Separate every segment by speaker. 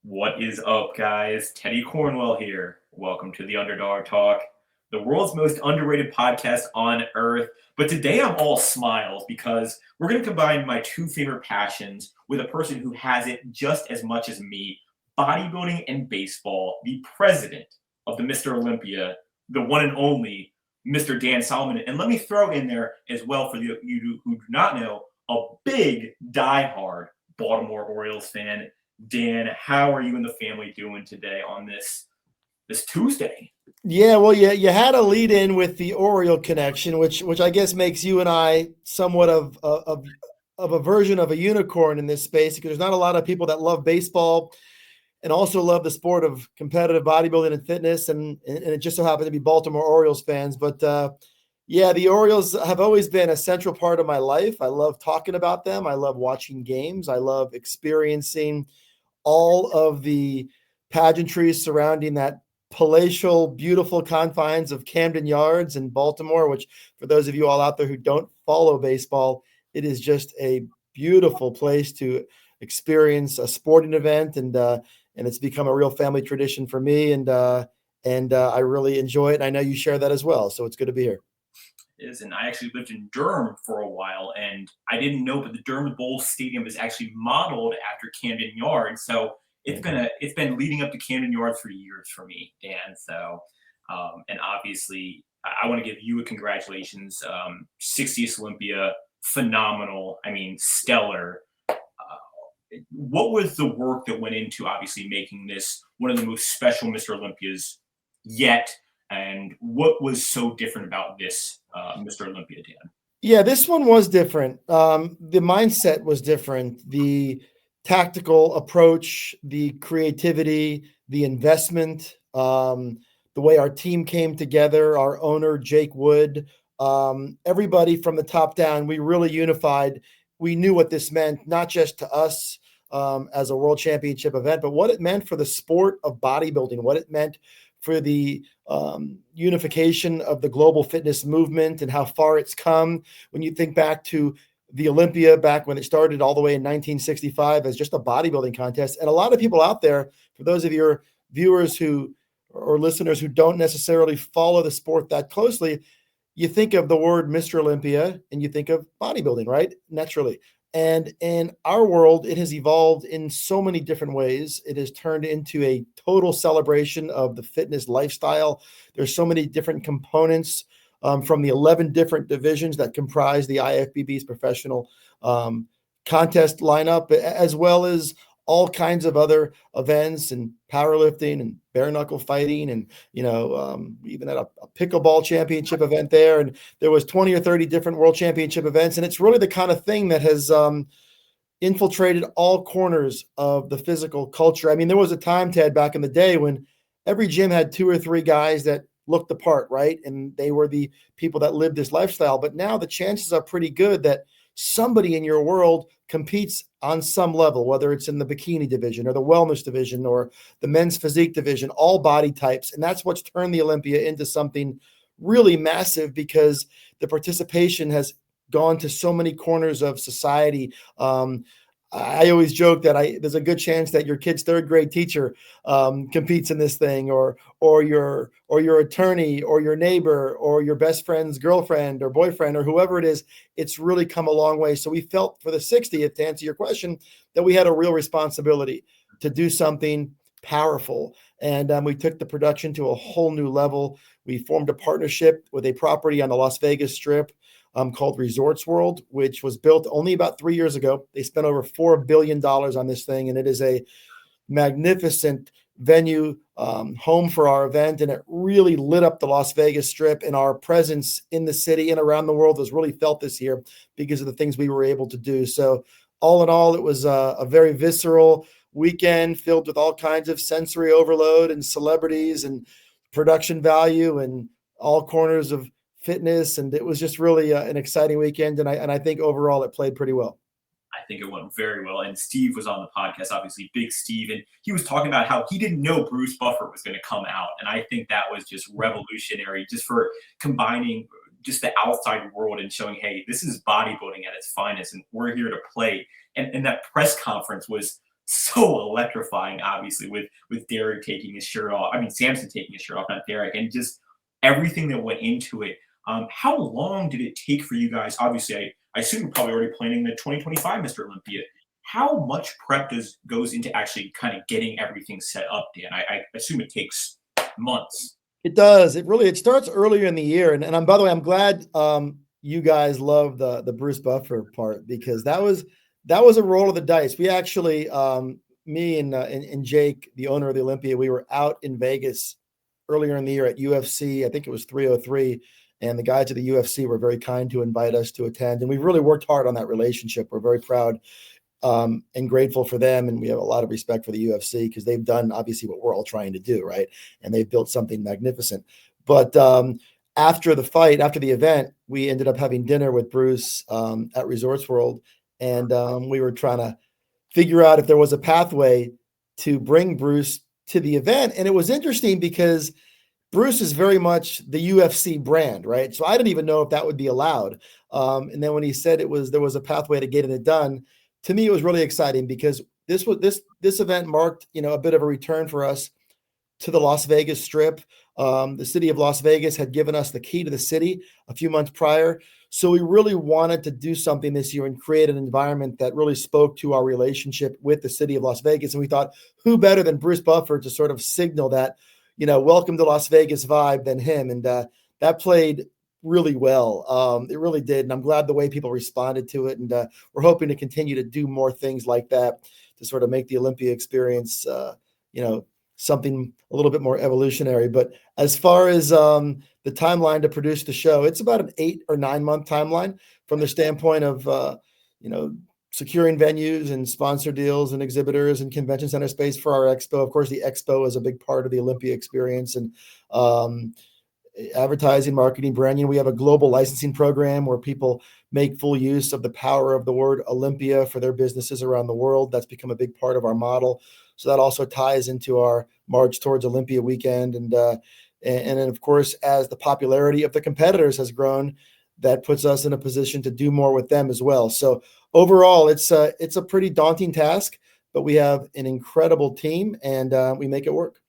Speaker 1: What is up, guys? Teddy Cornwell here. Welcome to the Underdog Talk, the world's most underrated podcast on earth. But today I'm all smiles because we're going to combine my two favorite passions with a person who has it just as much as me, bodybuilding and baseball, the president of the Mr. Olympia, the one and only Mr. Dan Solomon. And let me throw in there as well for you who do not know, a big diehard Baltimore Orioles fan. Dan, how are you and the family doing today on this Tuesday?
Speaker 2: Yeah, well, you had a lead in with the Oriole connection, which I guess makes you and I somewhat of a version of a unicorn in this space, because there's not a lot of people that love baseball and also love the sport of competitive bodybuilding and fitness, and it just so happened to be Baltimore Orioles fans. But yeah, the Orioles have always been a central part of my life. I love talking about them. I love watching games. I love experiencing all of the pageantries surrounding that palatial, beautiful confines of Camden Yards in Baltimore, which for those of you all out there who don't follow baseball, it is just a beautiful place to experience a sporting event. And it's become a real family tradition for me. And I really enjoy it. And I know you share that as well. So it's good to be here.
Speaker 1: And I actually lived in Durham for a while, and I didn't know, but the Durham Bowl Stadium is actually modeled after Camden Yards. So it's been leading up to Camden Yards for years for me, Dan. So and obviously I want to give you a congratulations. 60th Olympia, phenomenal. I mean, stellar. What was the work that went into obviously making this one of the most special Mr. Olympias yet? And what was so different about this Mr. Olympia, Dan?
Speaker 2: Yeah, this one was different. The mindset was different. The tactical approach, the creativity, the investment, the way our team came together, our owner, Jake Wood, everybody from the top down, we really unified. We knew what this meant, not just to us as a world championship event, but what it meant for the sport of bodybuilding, what it meant for the unification of the global fitness movement and how far it's come. When you think back to the Olympia, back when it started all the way in 1965 as just a bodybuilding contest. And a lot of people out there, for those of your viewers or listeners who don't necessarily follow the sport that closely, you think of the word Mr. Olympia and you think of bodybuilding, right? Naturally. And in our world, it has evolved in so many different ways. It has turned into a total celebration of the fitness lifestyle. There's so many different components from the 11 different divisions that comprise the IFBB's professional contest lineup, as well as all kinds of other events and powerlifting and bare knuckle fighting. And, even at a pickleball championship event there. And there was 20 or 30 different world championship events. And it's really the kind of thing that has infiltrated all corners of the physical culture. I mean, there was a time, Ted, back in the day when every gym had 2 or 3 guys that looked the part, right? And they were the people that lived this lifestyle. But now the chances are pretty good that somebody in your world competes on some level, whether it's in the bikini division or the wellness division or the men's physique division, all body types. And that's what's turned the Olympia into something really massive, because the participation has gone to so many corners of society. I always joke that there's a good chance that your kid's 3rd grade teacher competes in this thing, or your attorney, or your neighbor, or your best friend's girlfriend or boyfriend, or whoever it is. It's really come a long way. So we felt for the 60th, to answer your question, that we had a real responsibility to do something powerful. And we took the production to a whole new level. We formed a partnership with a property on the Las Vegas Strip called Resorts World, which was built only about 3 years ago. They spent over $4 billion on this thing, and it is a magnificent venue, home for our event, and it really lit up the Las Vegas Strip, and our presence in the city and around the world was really felt this year because of the things we were able to do. So all in all, it was a very visceral weekend filled with all kinds of sensory overload and celebrities and production value and all corners of fitness. And it was just really an exciting weekend. And I think overall it played pretty well.
Speaker 1: I think it went very well. And Steve was on the podcast, obviously, Big Steve, and he was talking about how he didn't know Bruce Buffer was going to come out. And I think that was just revolutionary, just for combining just the outside world and showing, hey, this is bodybuilding at its finest, and we're here to play. And that press conference was so electrifying, obviously, with Derek taking his shirt off. I mean, Samson taking his shirt off, not Derek, and just everything that went into it. How long did it take for you guys? Obviously, I assume you're probably already planning the 2025 Mr. Olympia. How much prep goes into actually kind of getting everything set up, Dan? I assume it takes months.
Speaker 2: It does. It starts earlier in the year. And I'm, by the way, I'm glad you guys love the Bruce Buffer part, because that was a roll of the dice. We actually, me and Jake, the owner of the Olympia, we were out in Vegas earlier in the year at UFC. I think it was 303. And the guys at the UFC were very kind to invite us to attend. And we've really worked hard on that relationship. We're very proud and grateful for them. And we have a lot of respect for the UFC, because they've done obviously what we're all trying to do, right? And they've built something magnificent. But after the fight, after the event, we ended up having dinner with Bruce at Resorts World. And we were trying to figure out if there was a pathway to bring Bruce to the event. And it was interesting because Bruce is very much the UFC brand, right? So I didn't even know if that would be allowed. And then when he said there was a pathway to getting it done, to me, it was really exciting, because this event marked, a bit of a return for us to the Las Vegas Strip. The city of Las Vegas had given us the key to the city a few months prior. So we really wanted to do something this year and create an environment that really spoke to our relationship with the city of Las Vegas. And we thought, who better than Bruce Buffer to sort of signal that, welcome to Las Vegas vibe than him. And that played really well. It really did. And I'm glad the way people responded to it. And we're hoping to continue to do more things like that to sort of make the Olympia experience, something a little bit more evolutionary. But as far as the timeline to produce the show, it's about an 8 or 9 month timeline from the standpoint of, securing venues and sponsor deals and exhibitors and convention center space for our expo. Of course, the expo is a big part of the Olympia experience, and advertising, marketing, branding. We have a global licensing program where people make full use of the power of the word Olympia for their businesses around the world. That's become a big part of our model. So that also ties into our march towards Olympia weekend. And then, of course, as the popularity of the competitors has grown, that puts us in a position to do more with them as well. So overall, it's a pretty daunting task, but we have an incredible team, and we make it work.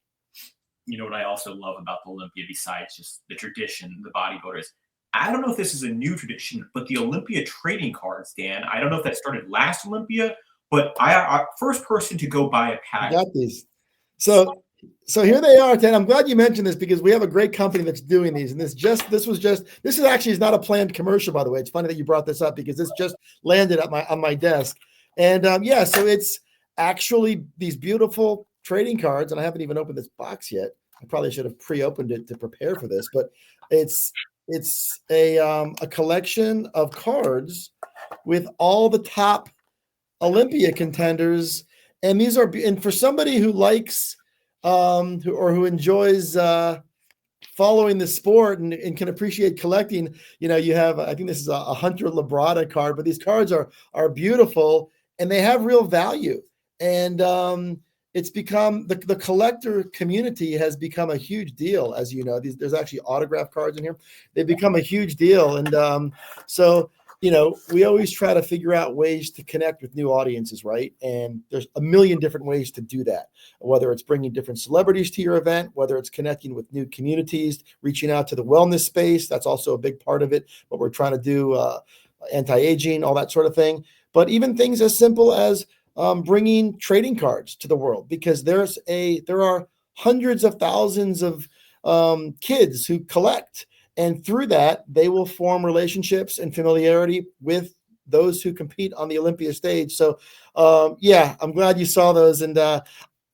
Speaker 1: You know what I also love about the Olympia, besides just the tradition, the bodybuilders? I don't know if this is a new tradition, but the Olympia trading cards, Dan. I don't know if that started last Olympia, but I first person to go buy a pack.
Speaker 2: Got these. So here they are, Ted. I'm glad you mentioned this, because we have a great company that's doing these. And this is actually not a planned commercial, by the way. It's funny that you brought this up, because this just landed on my desk. And so it's actually these beautiful trading cards, and I haven't even opened this box yet. I probably should have pre-opened it to prepare for this, but it's a collection of cards with all the top Olympia contenders. And these are, and for somebody who likes who enjoys following the sport and can appreciate collecting, you have, I think this is a Hunter Labrada card, but these cards are beautiful and they have real value. And it's become the collector community has become a huge deal. As you know, there's actually autograph cards in here. They've become a huge deal. And so we always try to figure out ways to connect with new audiences, right? And there's a million different ways to do that, whether it's bringing different celebrities to your event, whether it's connecting with new communities, reaching out to the wellness space. That's also a big part of it, what we're trying to do, anti-aging, all that sort of thing. But even things as simple as bringing trading cards to the world, because there are hundreds of thousands of kids who collect. And through that, they will form relationships and familiarity with those who compete on the Olympia stage. So, I'm glad you saw those. And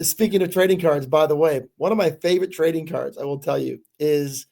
Speaker 2: speaking of trading cards, by the way, one of my favorite trading cards, I will tell you, is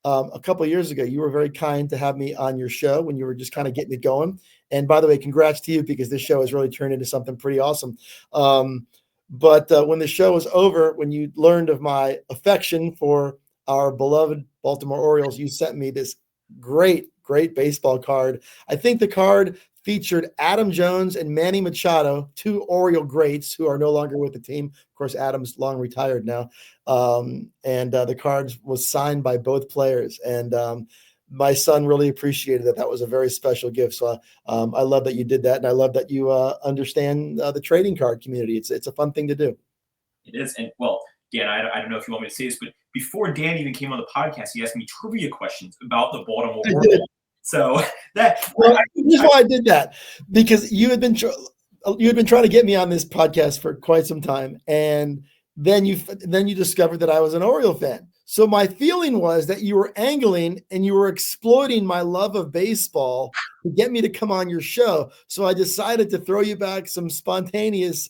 Speaker 2: a couple of years ago. You were very kind to have me on your show when you were just kind of getting it going. And by the way, congrats to you, because this show has really turned into something pretty awesome. But when the show was over, when you learned of my affection for our beloved Baltimore Orioles, you sent me this great baseball card. I think the card featured Adam Jones and Manny Machado, two Oriole greats who are no longer with the team. Of course, Adam's long retired now. And the card was signed by both players. And my son really appreciated that. That was a very special gift. So I love that you did that. And I love that you understand the trading card community. It's a fun thing to do.
Speaker 1: It is. And well, Dan, I don't know if you want me to say this, but before Dan even came on the podcast, he asked me trivia questions about the Baltimore Orioles. So
Speaker 2: here's why I did that, because you had been trying to get me on this podcast for quite some time, and then you discovered that I was an Oriole fan. So my feeling was that you were angling and you were exploiting my love of baseball to get me to come on your show. So I decided to throw you back some spontaneous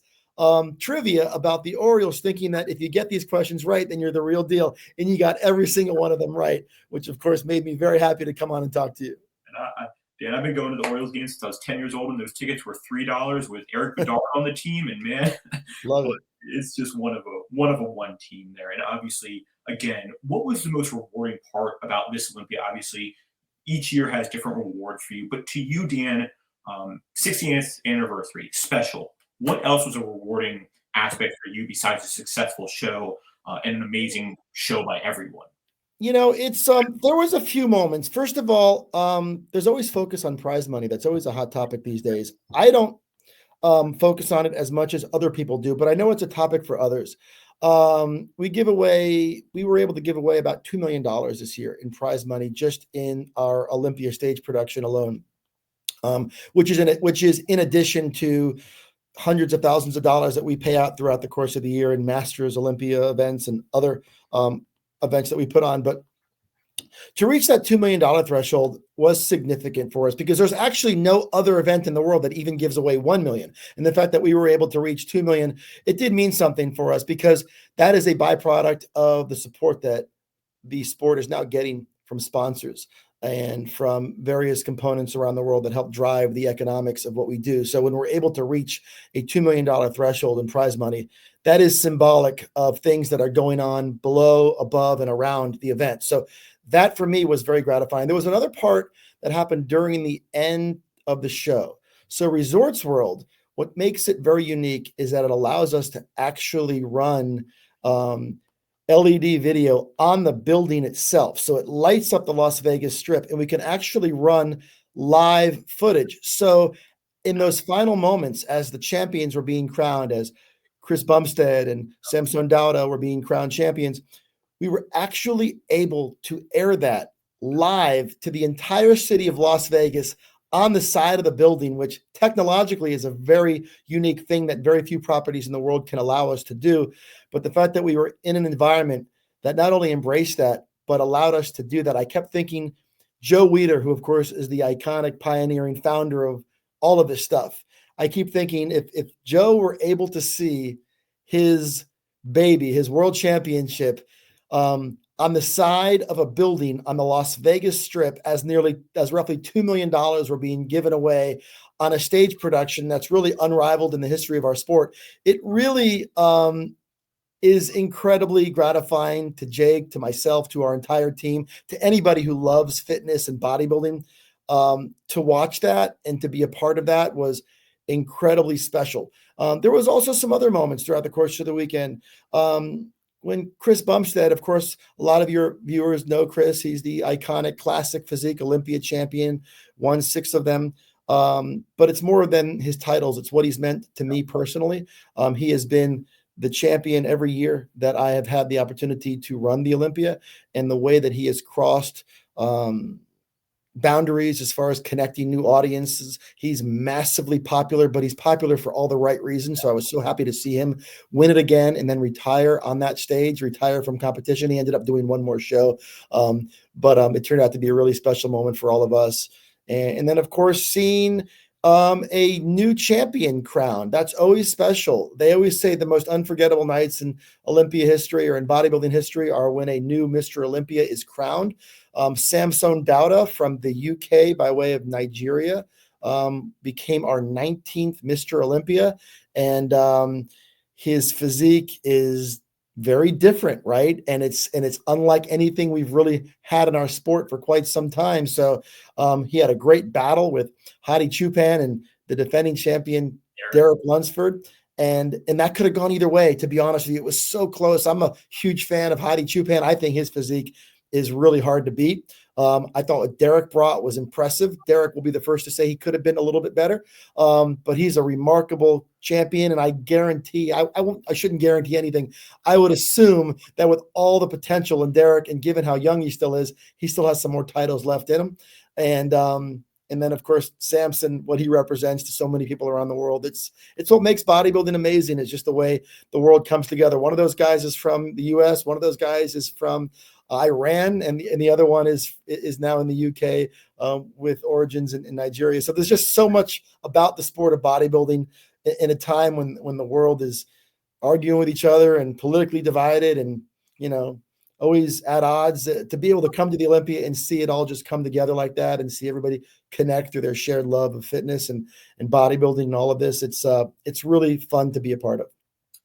Speaker 2: trivia about the Orioles, thinking that if you get these questions right, then you're the real deal. And you got every single one of them right, which of course made me very happy to come on and talk to you.
Speaker 1: And Dan, I've been going to the Orioles games since I was 10 years old, and those tickets were $3 with Eric Bedard on the team. And man,
Speaker 2: love it.
Speaker 1: It's just one of a one team there. And obviously, again, what was the most rewarding part about this Olympia? Obviously, each year has different rewards for you, but to you, Dan, 60th anniversary, special. What else was a rewarding aspect for you besides a successful show and an amazing show by everyone?
Speaker 2: It's there was a few moments. First of all, there's always focus on prize money. That's always a hot topic these days. I don't focus on it as much as other people do, but I know it's a topic for others. We were able to give away about $2 million this year in prize money just in our Olympia stage production alone, which is in addition to hundreds of thousands of dollars that we pay out throughout the course of the year in Masters, Olympia events, and other events that we put on. But to reach that $2 million threshold was significant for us, because there's actually no other event in the world that even gives away 1 million. And the fact that we were able to reach 2 million, it did mean something for us, because that is a byproduct of the support that the sport is now getting from sponsors and from various components around the world that help drive the economics of what we do. So when we're able to reach a $2 million threshold in prize money, that is symbolic of things that are going on below, above, and around the event. So that for me was very gratifying. There was another part that happened during the end of the show. So Resorts World, what makes it very unique is that it allows us to actually run LED video on the building itself. So it lights up the Las Vegas Strip, and we can actually run live footage. So in those final moments, as the champions were being crowned, as Chris Bumstead and Samson Dauda were being crowned champions, we were actually able to air that live to the entire city of Las Vegas on the side of the building, which technologically is a very unique thing that very few properties in the world can allow us to do. But the fact that we were in an environment that not only embraced that, but allowed us to do that, I kept thinking Joe Weider, who of course is the iconic pioneering founder of all of this stuff. I keep thinking if Joe were able to see his baby, his world championship, on the side of a building on the Las Vegas Strip, as roughly $2 million were being given away on a stage production that's really unrivaled in the history of our sport. It really is incredibly gratifying to Jake, to myself, to our entire team, to anybody who loves fitness and bodybuilding. To watch that and to be a part of that was incredibly special. There was also some other moments throughout the course of the weekend. When Chris Bumstead, of course, a lot of your viewers know Chris. He's the iconic classic physique Olympia champion, won 6 of them. But it's more than his titles. It's what he's meant to me personally. He has been the champion every year that I have had the opportunity to run the Olympia, and the way that he has crossed boundaries as far as connecting new audiences. He's massively popular, but he's popular for all the right reasons. So I was so happy to see him win it again and then retire on that stage, retire from competition. He ended up doing one more show. But it turned out to be a really special moment for all of us. And then, of course, seeing a new champion crowned. That's always special. They always say the most unforgettable nights in Olympia history or in bodybuilding history are when a new Mr. Olympia is crowned. Samson Dauda from the UK by way of Nigeria became our 19th Mr. Olympia. And his physique is very different, right? And it's unlike anything we've really had in our sport for quite some time. So he had a great battle with Hadi Chupan and the defending champion Derek Lunsford. And that could have gone either way, to be honest with you. It was so close. I'm a huge fan of Hadi Chupan. I think his physique is really hard to beat. I thought what Derek brought was impressive. Derek will be the first to say he could have been a little bit better, but he's a remarkable champion, and I guarantee I shouldn't guarantee anything. I would assume that with all the potential in Derek, and given how young he still is, he still has some more titles left in him. And then, of course, Samson, what he represents to so many people around the world. It's what makes bodybuilding amazing. It's just the way the world comes together. One of those guys is from the U.S. One of those guys is from Iran, and the other one is now in the U.K. With origins in Nigeria. So there's just so much about the sport of bodybuilding in a time when the world is arguing with each other and politically divided and, always at odds. To be able to come to the Olympia and see it all just come together like that, and see everybody connect through their shared love of fitness and bodybuilding and all of this, it's really fun to be a part of.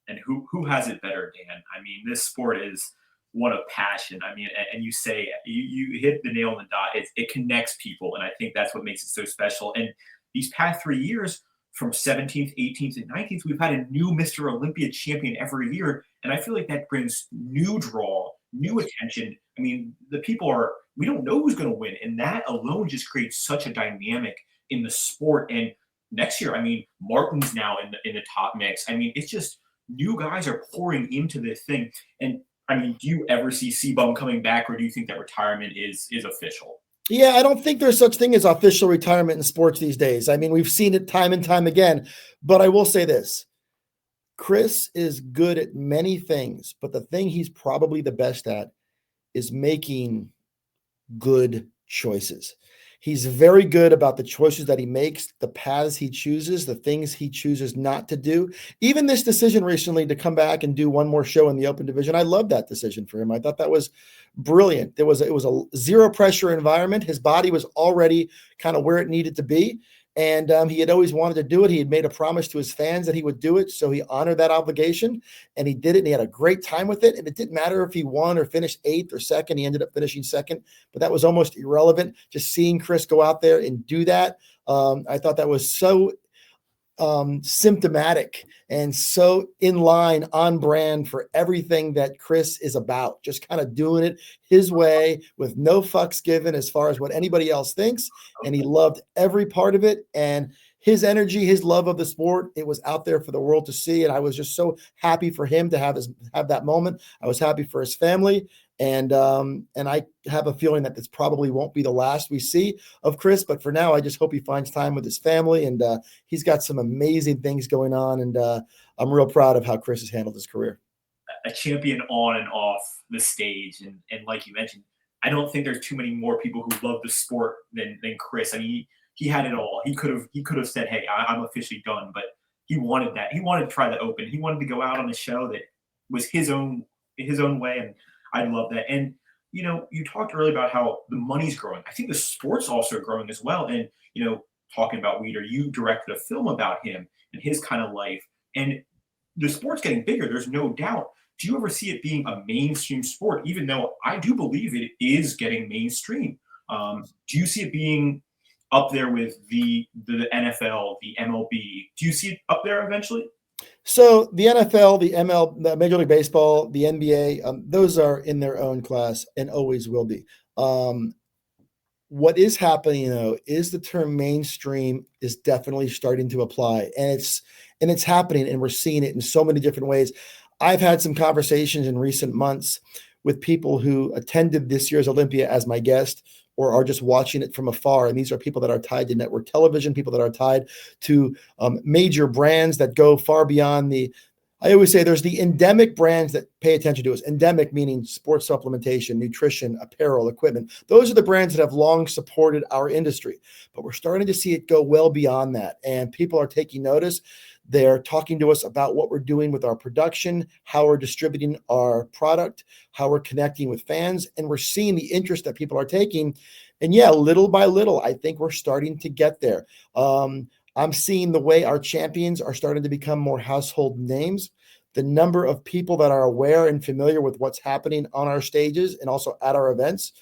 Speaker 1: And who has it better, Dan? I mean, this sport is one of passion. I mean, and you say you hit the nail on the dot. It connects people, and I think that's what makes it so special. And these past 3 years, from 17th, 18th, and 19th, we've had a new Mr. Olympia champion every year, and I feel like that brings new draw, new attention. I mean, we don't know who's going to win, and that alone just creates such a dynamic in the sport. And next year, I mean, Martin's now in the top mix. I mean, it's just new guys are pouring into this thing. And I mean, do you ever see Cbum coming back, or do you think that retirement is official?
Speaker 2: Yeah, I don't think there's such thing as official retirement in sports these days. I mean, we've seen it time and time again, but I will say this. Chris is good at many things, but the thing he's probably the best at is making good choices. He's very good about the choices that he makes, the paths he chooses, the things he chooses not to do. Even this decision recently to come back and do one more show in the open division, I love that decision for him. I thought that was brilliant. It was a zero pressure environment. His body was already kind of where it needed to be. And he had always wanted to do it. He had made a promise to his fans that he would do it. So he honored that obligation, and he did it. And he had a great time with it. And it didn't matter if he won or finished 8th or 2nd. He ended up finishing 2nd, but that was almost irrelevant. Just seeing Chris go out there and do that, I thought that was so symptomatic and so in line, on brand for everything that Chris is about. Just kind of doing it his way with no fucks given as far as what anybody else thinks. And he loved every part of it. And his energy, his love of the sport, it was out there for the world to see. And I was just so happy for him to have that moment. I was happy for his family. And I have a feeling that this probably won't be the last we see of Chris. But for now, I just hope he finds time with his family. And he's got some amazing things going on. And I'm real proud of how Chris has handled his career.
Speaker 1: A champion on and off the stage. And like you mentioned, I don't think there's too many more people who love the sport than Chris. I mean, he had it all. He could have said, "Hey, I'm officially done," but he wanted that. He wanted to try the open. He wanted to go out on a show that was his own way, and I love that. And you talked earlier about how the money's growing. I think the sport's also growing as well. And talking about Weider, you directed a film about him and his kind of life, and the sport's getting bigger. There's no doubt. Do you ever see it being a mainstream sport? Even though I do believe it is getting mainstream, do you see it being up there with the NFL, the MLB? Do you see it up there eventually?
Speaker 2: So the NFL, the ML, the Major League Baseball, the NBA, those are in their own class and always will be. What is happening, though, is the term mainstream is definitely starting to apply, and it's happening, and we're seeing it in so many different ways. I've had some conversations in recent months with people who attended this year's Olympia as my guest, or are just watching it from afar. And these are people that are tied to network television, people that are tied to major brands that go far beyond I always say there's the endemic brands that pay attention to us. Endemic meaning sports supplementation, nutrition, apparel, equipment. Those are the brands that have long supported our industry. But we're starting to see it go well beyond that. And people are taking notice. They're talking to us about what we're doing with our production, how we're distributing our product, how we're connecting with fans, and we're seeing the interest that people are taking. And yeah, little by little, I think we're starting to get there. I'm seeing the way our champions are starting to become more household names. The number of people that are aware and familiar with what's happening on our stages and also at our events.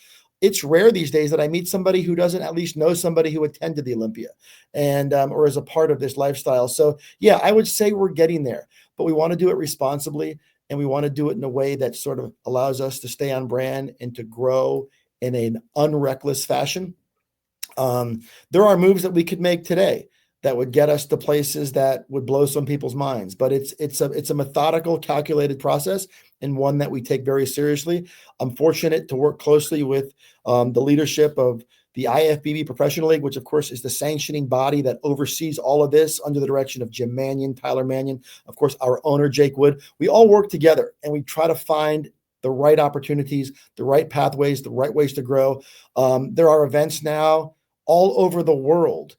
Speaker 2: It's rare these days that I meet somebody who doesn't at least know somebody who attended the Olympia and or is a part of this lifestyle. So yeah, I would say we're getting there, but we want to do it responsibly, and we want to do it in a way that sort of allows us to stay on brand and to grow in an unreckless fashion. There are moves that we could make today that would get us to places that would blow some people's minds, but it's a methodical, calculated process, and one that we take very seriously. I'm fortunate to work closely with the leadership of the IFBB Professional League, which of course is the sanctioning body that oversees all of this under the direction of Jim Mannion, Tyler Mannion, of course, our owner, Jake Wood. We all work together and we try to find the right opportunities, the right pathways, the right ways to grow. There are events now all over the world.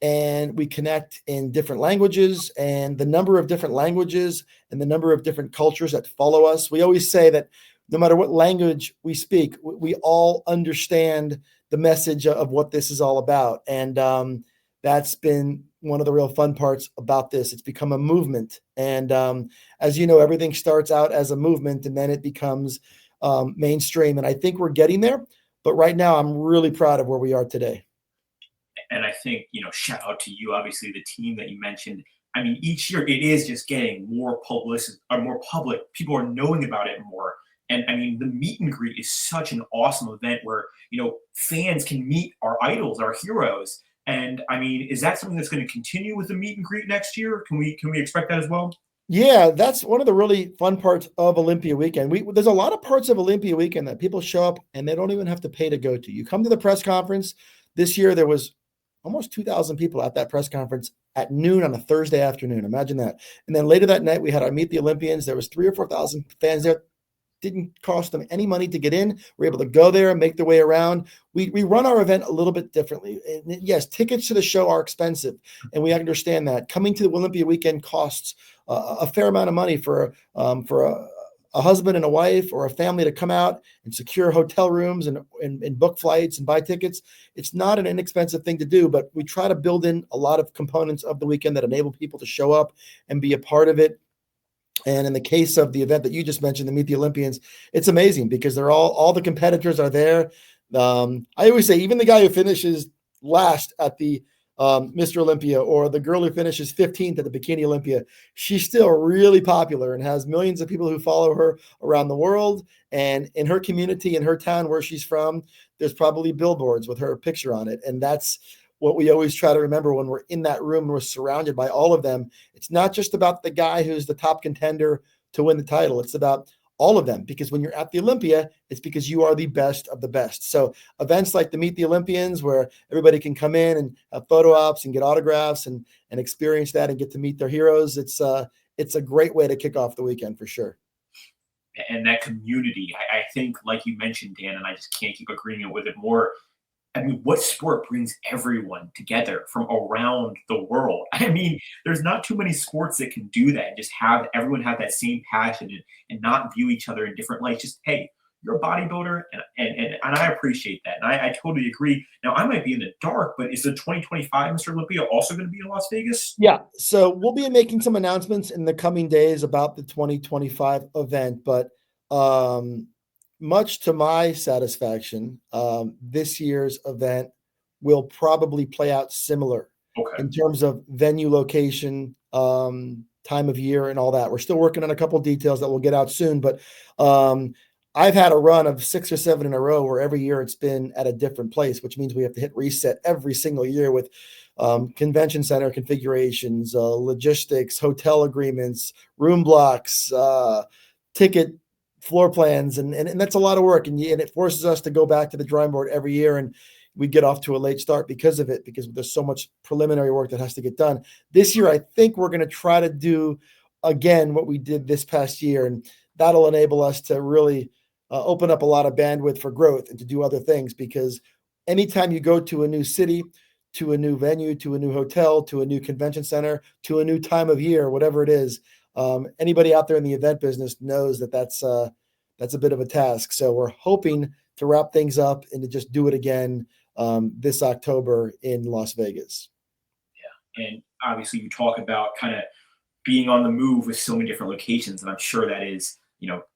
Speaker 2: And we connect in different languages, and the number of different languages and the number of different cultures that follow us. We always say that no matter what language we speak, we all understand the message of what this is all about. And that's been one of the real fun parts about this. It's become a movement. And as you know, everything starts out as a movement and then it becomes mainstream. And I think we're getting there. But right now, I'm really proud of where we are today.
Speaker 1: And I think, shout out to you, obviously, the team that you mentioned. I mean, each year it is just getting more publicity or more public. People are knowing about it more. And I mean, the meet and greet is such an awesome event where, fans can meet our idols, our heroes. And I mean, is that something that's going to continue with the meet and greet next year? Can we expect that as well?
Speaker 2: Yeah, that's one of the really fun parts of Olympia Weekend. There's a lot of parts of Olympia Weekend that people show up and they don't even have to pay to go to. You come to the press conference. This year, there was almost 2,000 people at that press conference at noon on a Thursday afternoon. Imagine that. And then later that night, we had our Meet the Olympians. There was 3,000 or 4,000 fans there. Didn't cost them any money to get in. We're able to go there and make their way around. We run our event a little bit differently. And yes, tickets to the show are expensive, and we understand that. Coming to the Olympia Weekend costs a fair amount of money for a husband and a wife or a family to come out and secure hotel rooms and book flights and buy tickets. It's not an inexpensive thing to do, but we try to build in a lot of components of the weekend that enable people to show up and be a part of it. And in the case of the event that you just mentioned, the Meet the Olympians, it's amazing because they're all the competitors are there. I always say, even the guy who finishes last at the Mr. Olympia, or the girl who finishes 15th at the Bikini Olympia, she's still really popular and has millions of people who follow her around the world. And in her community, in her town where she's from, there's probably billboards with her picture on it. And that's what we always try to remember when we're in that room and we're surrounded by all of them. It's not just about the guy who's the top contender to win the title. It's about all of them, because when you're at the Olympia, it's because you are the best of the best. So events like the Meet the Olympians, where everybody can come in and have photo ops and get autographs and experience that and get to meet their heroes. It's a great way to kick off the weekend for sure.
Speaker 1: And that community, I think, like you mentioned, Dan, and I just can't keep agreeing with it more. I mean, what sport brings everyone together from around the world? I mean, there's not too many sports that can do that and just have everyone have that same passion and not view each other in different lights. Just, hey, you're a bodybuilder, and I appreciate that. And I totally agree. Now, I might be in the dark, but is the 2025 Mr. Olympia also going to be in Las Vegas?
Speaker 2: Yeah. So we'll be making some announcements in the coming days about the 2025 event, but much to my satisfaction, this year's event will probably play out similar in terms of venue location, time of year, and all that. We're still working on a couple of details that will get out soon, but I've had a run of 6 or 7 in a row where every year it's been at a different place, which means we have to hit reset every single year with convention center configurations, logistics, hotel agreements, room blocks, ticket floor plans, and that's a lot of work, and it forces us to go back to the drawing board every year, and we get off to a late start because of it, because there's so much preliminary work that has to get done. This year, I think we're going to try to do again what we did this past year, and that'll enable us to really open up a lot of bandwidth for growth and to do other things, because anytime you go to a new city, to a new venue, to a new hotel, to a new convention center, to a new time of year, whatever it is, anybody out there in the event business knows that that's a bit of a task. So we're hoping to wrap things up and to just do it again this October in Las Vegas.
Speaker 1: Yeah. And obviously you talk about kind of being on the move with so many different locations, and I'm sure that is,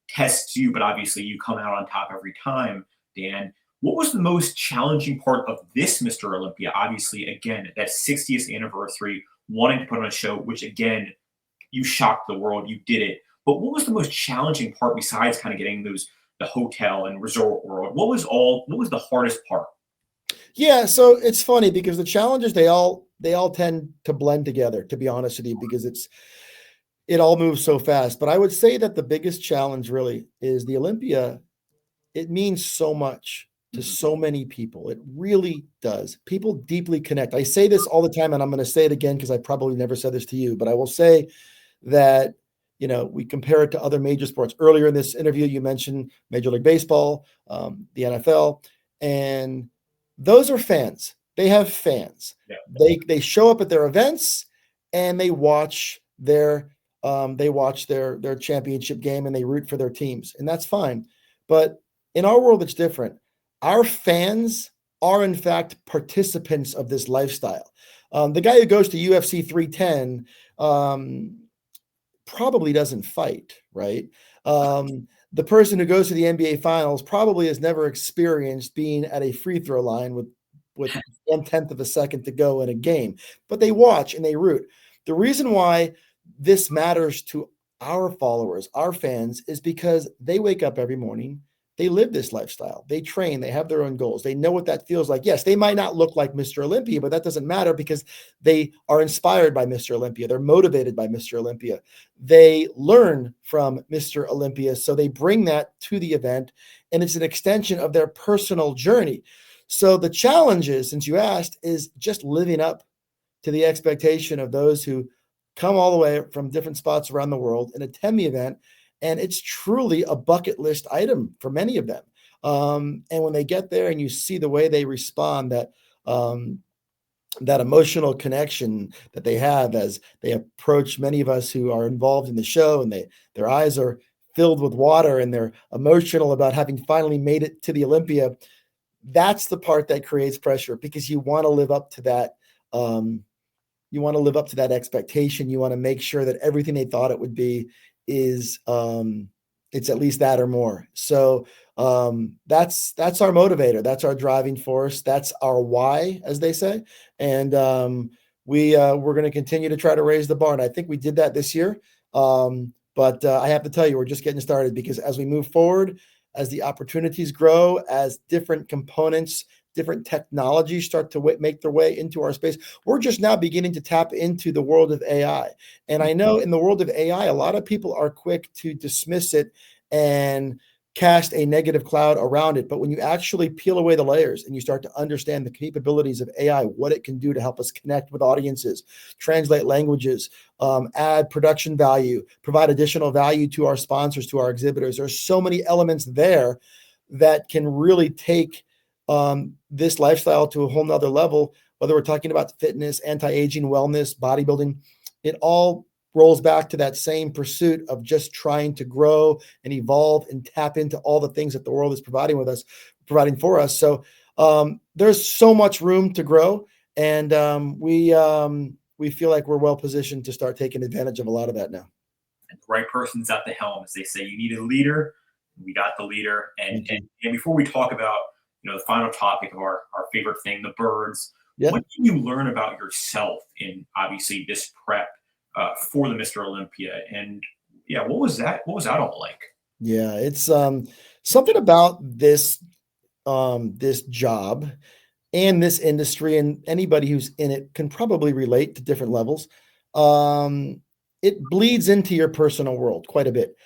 Speaker 1: tests you, but obviously you come out on top every time. Dan, what was the most challenging part of this Mr. Olympia? Obviously, again, that 60th anniversary, wanting to put on a show, which again, you shocked the world, you did it. But what was the most challenging part besides kind of getting those the hotel and resort world. What was the hardest part?
Speaker 2: Yeah, so it's funny because the challenges they all tend to blend together, to be honest with you, because it all moves so fast. But I would say that the biggest challenge really is the Olympia. It means so much to
Speaker 1: Mhm.
Speaker 2: so many people. It really does. People deeply connect. I say this all the time, and I'm going to say it again because I probably never said this to you, but I will say that, we compare it to other major sports. Earlier in this interview, you mentioned Major League Baseball, the NFL, and those are fans. They have fans.
Speaker 1: Yeah.
Speaker 2: They show up at their events and they watch their championship game and they root for their teams, and that's fine. But in our world, it's different. Our fans are, in fact, participants of this lifestyle. The guy who goes to UFC 310 probably doesn't fight, right? The person who goes to the NBA Finals probably has never experienced being at a free throw line with 1/10 of a second to go in a game, but they watch and they root. The reason why this matters to our followers, our fans, is because they wake up every morning. They live this lifestyle. They train. They have their own goals. They know what that feels like. Yes, they might not look like Mr. Olympia, but that doesn't matter because they are inspired by Mr. Olympia. They're motivated by Mr. Olympia. They learn from Mr. Olympia. So they bring that to the event, and it's an extension of their personal journey. So the challenge is, since you asked, is just living up to the expectation of those who come all the way from different spots around the world and attend the event. And it's truly a bucket list item for many of them. And when they get there and you see the way they respond, that emotional connection that they have as they approach many of us who are involved in the show, and their eyes are filled with water and they're emotional about having finally made it to the Olympia. That's the part that creates pressure because you want to live up to that. You want to live up to that expectation. You want to make sure that everything they thought it would be is it's at least that or more. So that's our motivator. That's our driving force. That's our why, as they say. And we're going to continue to try to raise the bar. And I think we did that this year. But I have to tell you, we're just getting started because as we move forward, as the opportunities grow, as different components, different technologies start to make their way into our space, we're just now beginning to tap into the world of AI. And I know in the world of AI, a lot of people are quick to dismiss it and cast a negative cloud around it. But when you actually peel away the layers and you start to understand the capabilities of AI, what it can do to help us connect with audiences, translate languages, add production value, provide additional value to our sponsors, to our exhibitors, there's so many elements there that can really take this lifestyle to a whole nother level, whether we're talking about fitness, anti-aging, wellness, bodybuilding. It all rolls back to that same pursuit of just trying to grow and evolve and tap into all the things that the world is providing for us. So there's so much room to grow, and we feel like we're well positioned to start taking advantage of a lot of that now.
Speaker 1: And the right person's at the helm. As they say, you need a leader. We got the leader. And before we talk about the final topic of our favorite thing, the birds, what can you learn about yourself in obviously this prep for the Mr. Olympia? And what was that all like?
Speaker 2: Yeah, it's something about this job and this industry, and anybody who's in it can probably relate to different levels. It bleeds into your personal world quite a bit.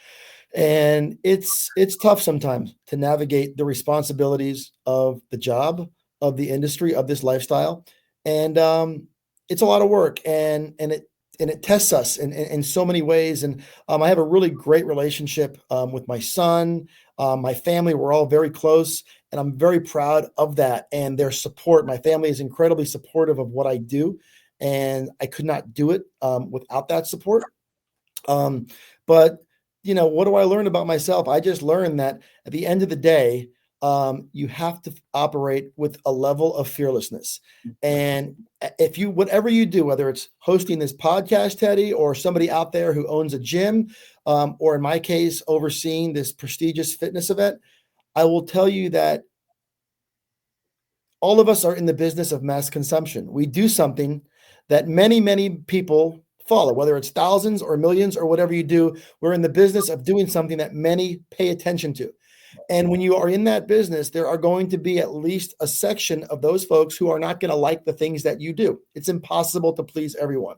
Speaker 2: And it's tough sometimes to navigate the responsibilities of the job, of the industry, of this lifestyle. And it's a lot of work, and it tests us in so many ways. And I have a really great relationship with my son, my family. We're all very close, and I'm very proud of that and their support. My family is incredibly supportive of what I do, and I could not do it without that support. But what do I learn about myself? I just learned that at the end of the day, you have to operate with a level of fearlessness. And whatever you do, whether it's hosting this podcast, Teddy, or somebody out there who owns a gym, or in my case, overseeing this prestigious fitness event, I will tell you that all of us are in the business of mass consumption. We do something that many, many people follow, whether it's thousands or millions or whatever you do. We're in the business of doing something that many pay attention to. And when you are in that business, there are going to be at least a section of those folks who are not going to like the things that you do. It's impossible to please everyone.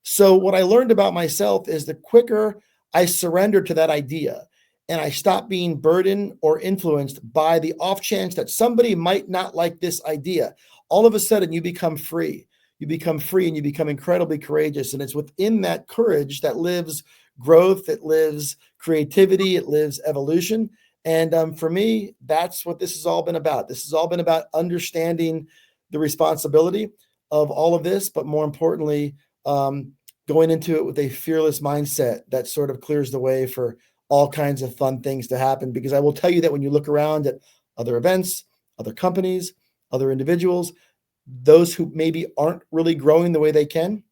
Speaker 2: So what I learned about myself is the quicker I surrender to that idea and I stop being burdened or influenced by the off chance that somebody might not like this idea, all of a sudden you become free. You become free and you become incredibly courageous. And it's within that courage that lives growth, it lives creativity, it lives evolution. And for me, that's what this has all been about. This has all been about understanding the responsibility of all of this, but more importantly, going into it with a fearless mindset that sort of clears the way for all kinds of fun things to happen. Because I will tell you that when you look around at other events, other companies, other individuals, those who maybe aren't really growing the way they can,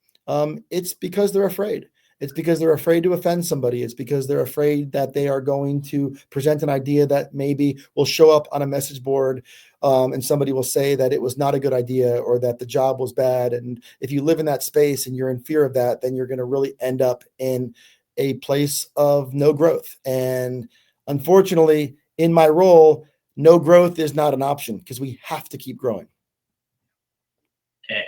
Speaker 2: it's because they're afraid. It's because they're afraid to offend somebody. It's because they're afraid that they are going to present an idea that maybe will show up on a message board, and somebody will say that it was not a good idea or that the job was bad. And if you live in that space and you're in fear of that, then you're going to really end up in a place of no growth. And unfortunately, in my role, no growth is not an option because we have to keep growing.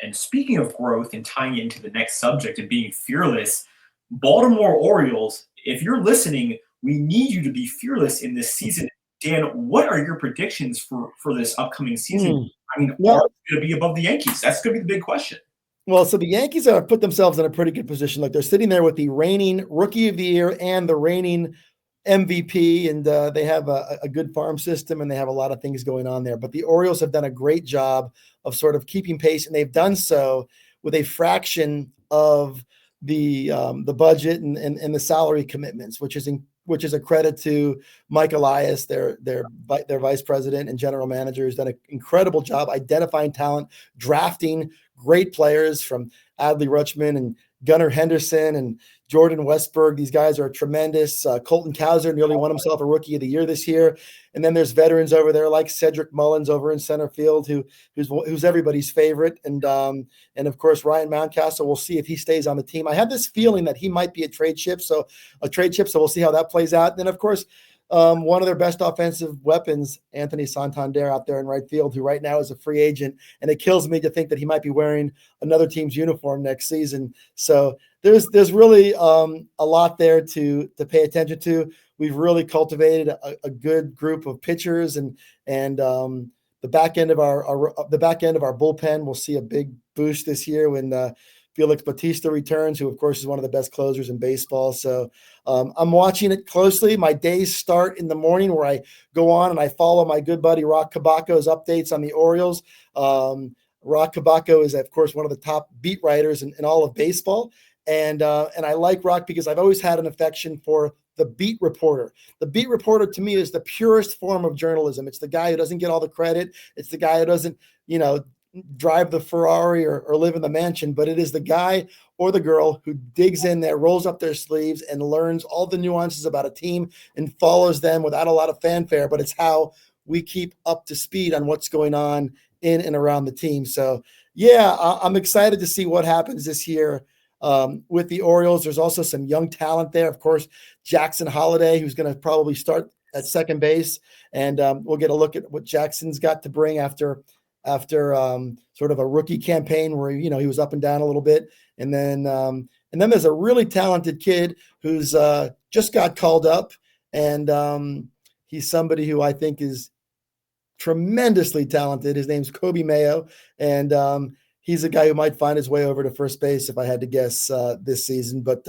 Speaker 1: And speaking of growth and tying it into the next subject and being fearless, Baltimore Orioles, if you're listening, we need you to be fearless in this season. Dan, what are your predictions for this upcoming season? I mean,
Speaker 2: Well,
Speaker 1: are they going to be above the Yankees? That's going to be the big question.
Speaker 2: Well, so the Yankees have put themselves in a pretty good position. Like they're sitting there with the reigning Rookie of the Year and the reigning MVP, and they have a good farm system, and they have a lot of things going on there. But the Orioles have done a great job of sort of keeping pace, and they've done so with a fraction of the budget and the salary commitments, which is a credit to Mike Elias, their vice president and general manager, who's done an incredible job identifying talent, drafting great players from Adley Rutschman and Gunnar Henderson and Jordan Westberg. These guys are tremendous. Colton Cowser nearly won himself a Rookie of the Year this year. And then there's veterans over there like Cedric Mullins over in center field, who's everybody's favorite. And of course, Ryan Mountcastle. We'll see if he stays on the team. I have this feeling that he might be a trade chip. So we'll see how that plays out. And then, of course, one of their best offensive weapons, Anthony Santander, out there in right field, who right now is a free agent. And it kills me to think that he might be wearing another team's uniform next season. So there's really a lot there to pay attention to. We've really cultivated a good group of pitchers, and the back end of our bullpen will see a big boost this year when Felix Bautista returns, who of course is one of the best closers in baseball. So I'm watching it closely. My days start in the morning where I go on and I follow my good buddy Rock Cabaco's updates on the Orioles. Rock Cabaco is, of course, one of the top beat writers in all of baseball. And I like Rock because I've always had an affection for the beat reporter. The beat reporter to me is the purest form of journalism. It's the guy who doesn't get all the credit. It's the guy who doesn't, drive the Ferrari or live in the mansion, but it is the guy or the girl who digs in there, rolls up their sleeves and learns all the nuances about a team and follows them without a lot of fanfare. But it's how we keep up to speed on what's going on in and around the team. So yeah, I'm excited to see what happens this year with the Orioles. There's also some young talent there. Of course, Jackson Holliday, who's going to probably start at second base. And we'll get a look at what Jackson's got to bring after sort of a rookie campaign where, he was up and down a little bit. And then there's a really talented kid who's just got called up. And he's somebody who I think is tremendously talented. His name's Kobe Mayo. And he's a guy who might find his way over to first base if I had to guess this season, but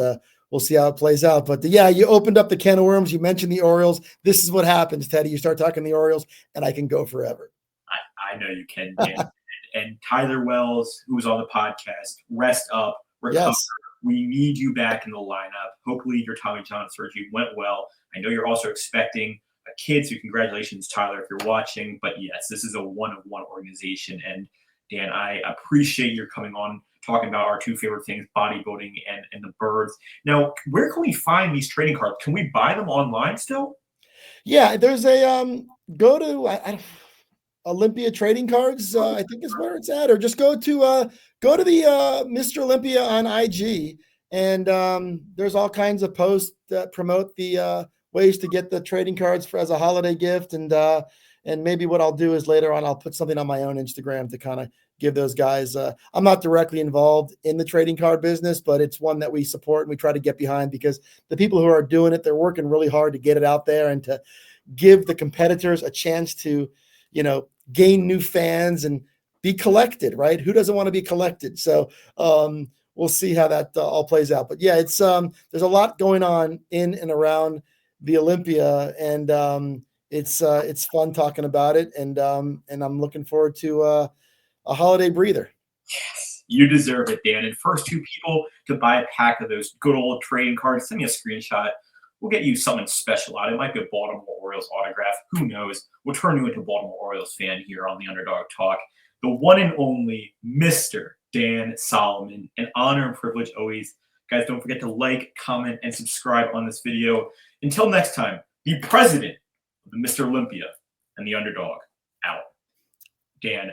Speaker 2: we'll see how it plays out. But yeah, you opened up the can of worms. You mentioned the Orioles. This is what happens, Teddy. You start talking the Orioles and I can go forever.
Speaker 1: I know you can, Dan. And Tyler Wells, who was on the podcast, rest up, recover.
Speaker 2: Yes.
Speaker 1: We need you back in the lineup. Hopefully your Tommy John surgery went well. I know you're also expecting a kid, so congratulations, Tyler, if you're watching. But yes, this is a one-of-one organization. And Dan, I appreciate your coming on, talking about our two favorite things, bodybuilding and the birds. Now, where can we find these trading cards? Can we buy them online still?
Speaker 2: Yeah, there's a go to Olympia Trading Cards, I think is where it's at, or just go to the Mr. Olympia on IG, and there's all kinds of posts that promote the ways to get the trading cards as a holiday gift. And maybe what I'll do is later on, I'll put something on my own Instagram to kind of give those guys. I'm not directly involved in the trading card business, but it's one that we support and we try to get behind, because the people who are doing it, they're working really hard to get it out there and to give the competitors a chance to, gain new fans and be collected, right? Who doesn't want to be collected? So we'll see how that all plays out. But yeah, it's there's a lot going on in and around the Olympia, and it's fun talking about it, and I'm looking forward to a holiday breather.
Speaker 1: Yes, you deserve it, Dan. And first 2 people to buy a pack of those good old trading cards, send me a screenshot. We'll get you something special out. It might be a Baltimore Orioles autograph. Who knows? We'll turn you into a Baltimore Orioles fan here on the Underdog Talk. The one and only Mr. Dan Solomon. An honor and privilege always. Guys, don't forget to like, comment, and subscribe on this video. Until next time, the president of the Mr. Olympia and the Underdog out. Dan.